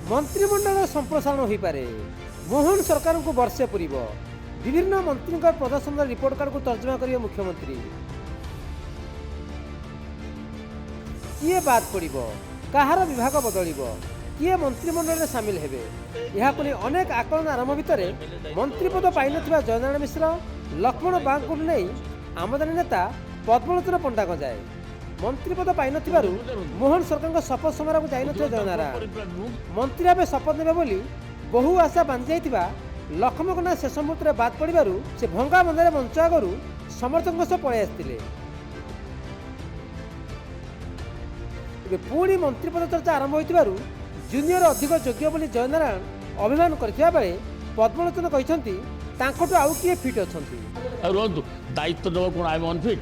मंत्रिमंडल संप्रसारण हो पारे। मोहन सरकार को वर्षे पूरब विभिन्न मंत्री प्रदर्शन रिपोर्ट कार्ड को तर्जमा करेंगे मुख्यमंत्री। किए बाद पड़ो कहार विभाग बदल किए मंत्रिमंडल में सामिल हेबे यह अनेक आकलन आरंभ भितर मंत्रीपद पाई न जयनारायण मिश्र लक्ष्मण बाग को नहीं आमदानी नेता पद्मलोचन पंडा गंजाए मंत्रीपद पाई न मोहन सरकार शपथ समारोह को जाइन जयनारायण मंत्री भाव शपथ ने बोली बहु आशा बांधि जाइथिबा लक्ष्मण शेष मुहूर्त बाद पड़ू से भंगा बंधारे मंच आगु समर्थकों सह पलि आसते पुणी मंत्रीपद चर्चा आरंभ हो जूनियर अधिक योग्य बोली जयनारायण अभिमान करथिबा बेले पद्मलोचन कहते आउ किए फिट अच्छा दायित्व नब कौन आई अनफिट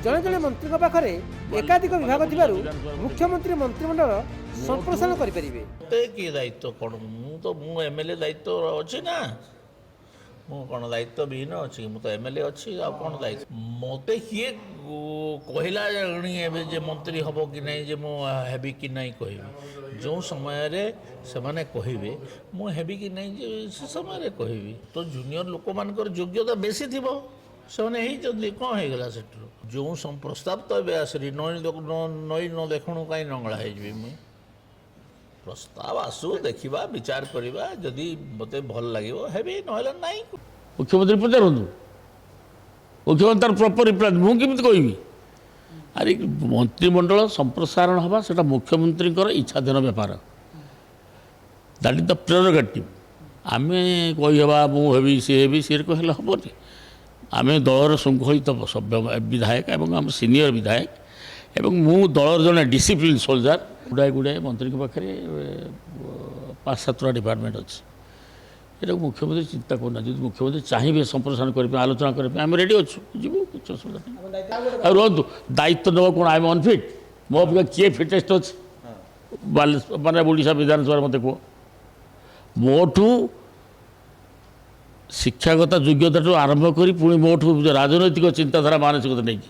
जड़े जड़े मंत्री पाखे एकाधिक विभाग थिबारु मुख्यमंत्री मंत्रिमंडल संप्रसारण करेंगे। कि दायित्व कौन मु एमएलए दायित्व अच्छी ना मु कौन दायित्व विहीन अच्छी मु तो एमएलए अच्छी आ कौन दायित्व मत किए कहला जे मंत्री हम कि नहीं जे मुझे कि नहीं कहि जो समय से मैंने कहे मुझे कि नहीं जे से समय कहि तो जूनियर लोक मान योग्यता बेसी थी से कौन होगा से जो प्रस्ताव तो ए आसरी नई न देखणु कहीं नंगला मुझे प्रस्ताव आसू देखा विचार करवा जदि मत भल लगे हेबी ना नाई मुख्यमंत्री पचारू मुख्यमंत्री प्रॉपर रिप्लाई मुझे कहबी अरे मंत्रिमंडल संप्रसारण हवा से मुख्यमंत्री इच्छाधीन व्यापार दैट इज द प्रेरोगेटिव आम कहीहबा मुझे सी हेबी सी कहले हेनी आम दलर श्रृंखलित सभ्य विधायक एवं आम सीनियर विधायक एवं मु दलर जड़े डिसिप्लिन सोल्जर गुड़ाए गुड़ाए मंत्री के पाखे 5-7टा डिपार्टमेंट अच्छी ये मुख्यमंत्री चिंता करना जो मुख्यमंत्री चाहिए संप्रसारण करने आलोचना करने आम रेडी अच्छु जीवु कुछ असुविधा नहीं रुहतु दायित्व नब कौन आई एम अनफिट मो अपेक्षा किए फिटेस्ट अच्छे मानने ओडिशा विधानसभा मत कह मोठू शिक्षागत योग्यता आरंभ कर पुणी मोठू राजनैतिक चिंताधारा मानसिकता नहीं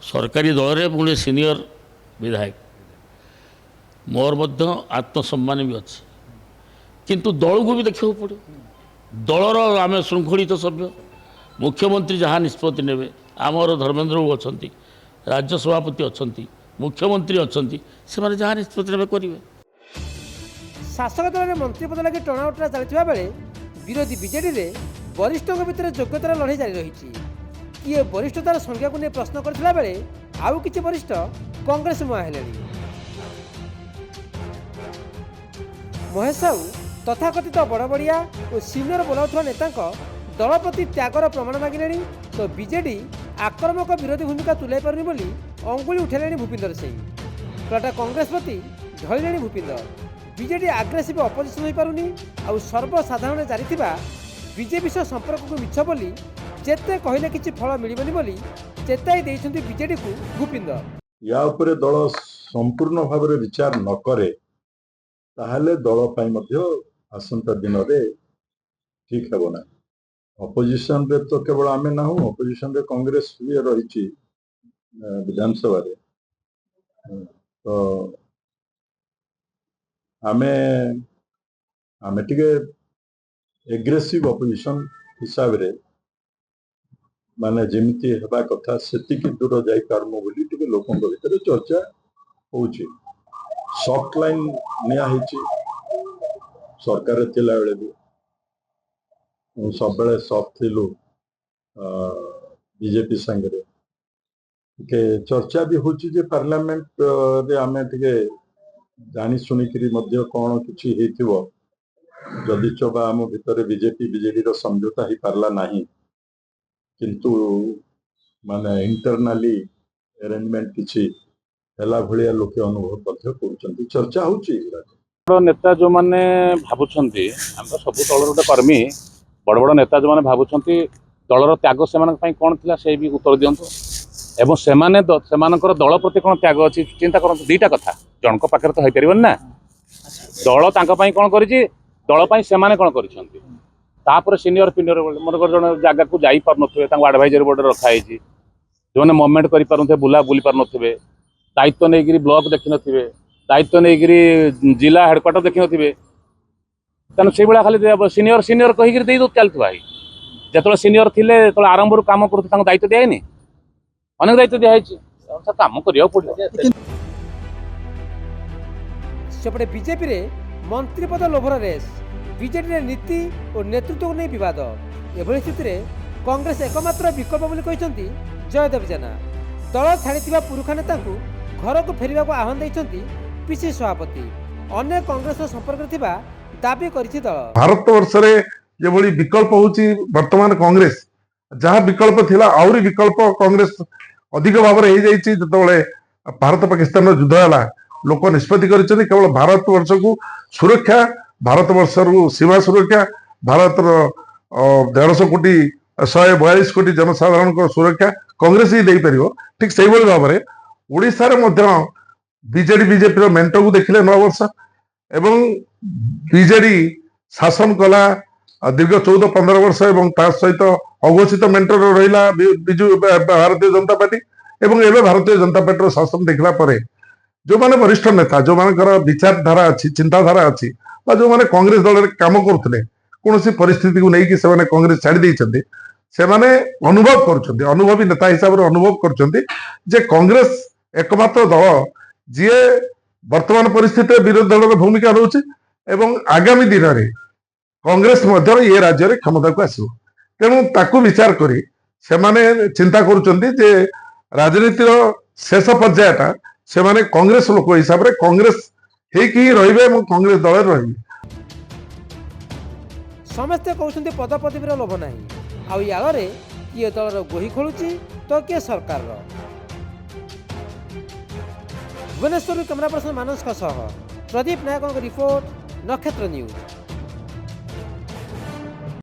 सरकारी दल में पुणी सीनियर विधायक मोर मध्य आत्मसम्मान भी अच्छी किंतु दल को भी देखा पड़े दलर आम श्रृंखलित सभ्य मुख्यमंत्री जहाँ निष्पत्ति ने आमर धर्मेन्द्र बाबू अच्छा राज्य सभापति अच्छा मुख्यमंत्री अच्छा से जहाँ निष्पत्ति ने करेंगे। शासक दल में मंत्रीपद लगे टणाउटरा चलता बेले विरोधी बीजेडी रे वरिष्ठों भितर योग्यतार लड़ाई जारी रही किए वरिष्ठतार संख्या को नहीं प्रश्न करथिला बेले आउ किछि वरिष्ठ कांग्रेस मुआ हेलेनी। महेश साहू तथाकथित बड़बड़िया और सीनियर बोलाउथवा नेता दल प्रति त्यागर प्रमाण मागिले तो बीजेडी आक्रामक विरोधी भूमिका तुलाई पारुनी बोली अंगुली उठेले भूपिंदर सिंह कटा कांग्रेस प्रति ढलिले भूपिंदर बीजेडी आग्रेसिव अपोजिशन हो पारुनी आउ सर्वसाधारण जारी थिबा बीजेपी सह संपर्क को मिछ बोली जेते कहले किछि फल मिलिबनी बोली चेताई देइछन्ती बीजेडी को भूपिंदर या उपरे दल संपूर्ण भाव में विचार न करे ताहले दल पाई मध्य आसंता दिन रे ठीक हेबो ना अपोजिशन रे तो केवल आमे ना हो अपोजिशन रे कांग्रेस भी रही विधानसभा रे तो आमे आमे टिके एग्रेसिव अपोजिशन हिसाब रे माने जेमिति हेबा कथा सेतिकी दूर जाई पारमो बोली टिके लोकन भीतर चर्चा होउची सॉफ्ट लाइन निया हिची सरकार थिला बेले भी सब बेले सॉफ्ट थिलु बीजेपी संगे के चर्चा भी होची जे पार्लियामेंट रे आमे टिके जानी सुनिकरी मध्य कौन किछि हेतिबो जदि चबा आम भितर बीजेपी बीजेडी रो समझौता ही पारला नाही किंतु माने इंटरनली अरेंजमेंट किछि हला भलिया लोके अनुभव मध्य करूचंती चर्चा होची बड़ नेता जो माने भाबुछंती हम तो सब दलर गोटे कर्मी बड़ बड़ नेता जो माने भाबुछंती दलर त्याग सेमान पई कोन थिला से भी उत्तर दियंतु एवं सेमाने दल प्रति कौन त्याग अच्छी चिंता कर दीटा कथा जनक पाखे तो हो ना दल तांकाई कौन कर दल से कौन कर सीनियर पिनियर मन जन जगह को जाई पार नथिबे एडवाइजरी बोर्ड रखाई जो मैंने मुवमेंट कर पारे बुला बुली पार नथिबे दायित्व नहीं ब्लॉक देखी नथिबे ଦାୟିତ୍ୱ ନେଇକିରି ଜିଲ୍ଲା ହେଡ଼କ୍ୱାର୍ଟର ଦେଖିନଥିବେ ତେଣୁ ସେଇଭଳିଆ ଖାଲି ସିନିୟର ସିନିୟର କହିକିରି ଦେଇ ଚାଲିଥିବା ଯେତେବେଳେ ସିନିୟର ଥିଲେ ଯେତେବେଳେ ଆରମ୍ଭରୁ କାମ କରୁଥିଲେ ତାଙ୍କୁ ଦାୟିତ୍ୱ ଦିଆହେଇନି ଅନେକ ଦାୟିତ୍ୱ ଦିଆହେଇଛି କାମ କରିବାକୁ ପଡ଼ିବ। ସେପଟେ ବିଜେପିରେ ମନ୍ତ୍ରୀପଦ ଲୋଭର ରେସ୍, ବିଜେଡିରେ ନୀତି ଓ ନେତୃତ୍ୱକୁ ନେଇ ବିବାଦ। ଏଭଳି ସ୍ଥିତିରେ କଂଗ୍ରେସ ଏକମାତ୍ର ବିକଳ୍ପ ବୋଲି କହିଛନ୍ତି ଜୟଦେବ ଜେନା। ଦଳ ଛାଡ଼ିଥିବା ପୁରୁଖା ନେତାଙ୍କୁ ଘରକୁ ଫେରିବାକୁ ଆହ୍ୱାନ ଦେଇଛନ୍ତି ପିସି ସଭାପତି। ଅନେକ କଂଗ୍ରେସ ସମ୍ପର୍କରେ ଥିବା ଦାବି କରିଛି ଦଳ। ଭାରତବର୍ଷରେ ଯେଭଳି ବିକଳ୍ପ ହେଉଛି ବର୍ତ୍ତମାନ କଂଗ୍ରେସ, ଯାହା ବିକଳ୍ପ ଥିଲା ଆହୁରି ବିକଳ୍ପ କଂଗ୍ରେସ ଅଧିକ ଭାବରେ ହେଇଯାଇଛି। ଯେତେବେଳେ ଭାରତ ପାକିସ୍ତାନର ଯୁଦ୍ଧ ହେଲା ଲୋକ ନିଷ୍ପତ୍ତି କରିଛନ୍ତି କେବଳ ଭାରତବର୍ଷକୁ ସୁରକ୍ଷା, ଭାରତବର୍ଷରୁ ସୀମା ସୁରକ୍ଷା, ଭାରତର 150 କୋଟି 142 କୋଟି ଜନସାଧାରଣଙ୍କ ସୁରକ୍ଷା କଂଗ୍ରେସ ହିଁ ଦେଇପାରିବ। ଠିକ ସେଇଭଳି ଭାବରେ ଓଡ଼ିଶାରେ ମଧ୍ୟ ବିଜେଡି ବିଜେପିର ମେଣ୍ଟକୁ ଦେଖିଲେ 9 ବର୍ଷ ଏବଂ ବିଜେଡି ଶାସନ କଲା ଦୀର୍ଘ 14-15 ବର୍ଷ ଏବଂ ତା ସହିତ ଅଘୋଷିତ ମେଣ୍ଟର ରହିଲା ବିଜୁ ଭାରତୀୟ ଜନତା ପାର୍ଟି ଏବଂ ଏବେ ଭାରତୀୟ ଜନତା ପାର୍ଟିର ଶାସନ ଦେଖିଲା ପରେ ଯେଉଁମାନେ ବରିଷ୍ଠ ନେତା, ଯେଉଁମାନଙ୍କର ବିଚାରଧାରା ଅଛି, ଚିନ୍ତାଧାରା ଅଛି ବା ଯେଉଁମାନେ କଂଗ୍ରେସ ଦଳରେ କାମ କରୁଥିଲେ କୌଣସି ପରିସ୍ଥିତିକୁ ନେଇକି ସେମାନେ କଂଗ୍ରେସ ଛାଡ଼ି ଦେଇଛନ୍ତି, ସେମାନେ ଅନୁଭବ କରୁଛନ୍ତି, ଅନୁଭବୀ ନେତା ହିସାବରେ ଅନୁଭବ କରୁଛନ୍ତି ଯେ କଂଗ୍ରେସ ଏକମାତ୍ର ଦଳ ଯିଏ ବର୍ତ୍ତମାନ ପରିସ୍ଥିତିରେ ବିରୋଧୀ ଦଳର ଭୂମିକା ରହୁଛି ଏବଂ ଆଗାମୀ ଦିନରେ କଂଗ୍ରେସ ମଧ୍ୟ ଏ ରାଜ୍ୟରେ କ୍ଷମତାକୁ ଆସିବ। ତେଣୁ ତାକୁ ବିଚାର କରି ସେମାନେ ଚିନ୍ତା କରୁଛନ୍ତି ଯେ ରାଜନୀତିର ଶେଷ ପର୍ଯ୍ୟାୟଟା ସେମାନେ କଂଗ୍ରେସ ଲୋକ ହିସାବରେ କଂଗ୍ରେସ ହେଇକି ହିଁ ରହିବେ ଏବଂ କଂଗ୍ରେସ ଦଳରେ ରହିବେ। ସମସ୍ତେ କହୁଛନ୍ତି ପଦପଦବୀର ଲୋଭ ନାହିଁ, ଆଉ ୟାଳରେ କିଏ ଦଳର ଗୋହି ଖୋଳୁଛି ତ କିଏ ସରକାରର। ଭୁବନେଶ୍ୱରରୁ କ୍ୟାମେରା ପର୍ସନ ମାନସଙ୍କ ସହ ପ୍ରଦୀପ ନାୟକଙ୍କ ରିପୋର୍ଟ, ନକ୍ଷତ୍ର ନ୍ୟୁଜ୍।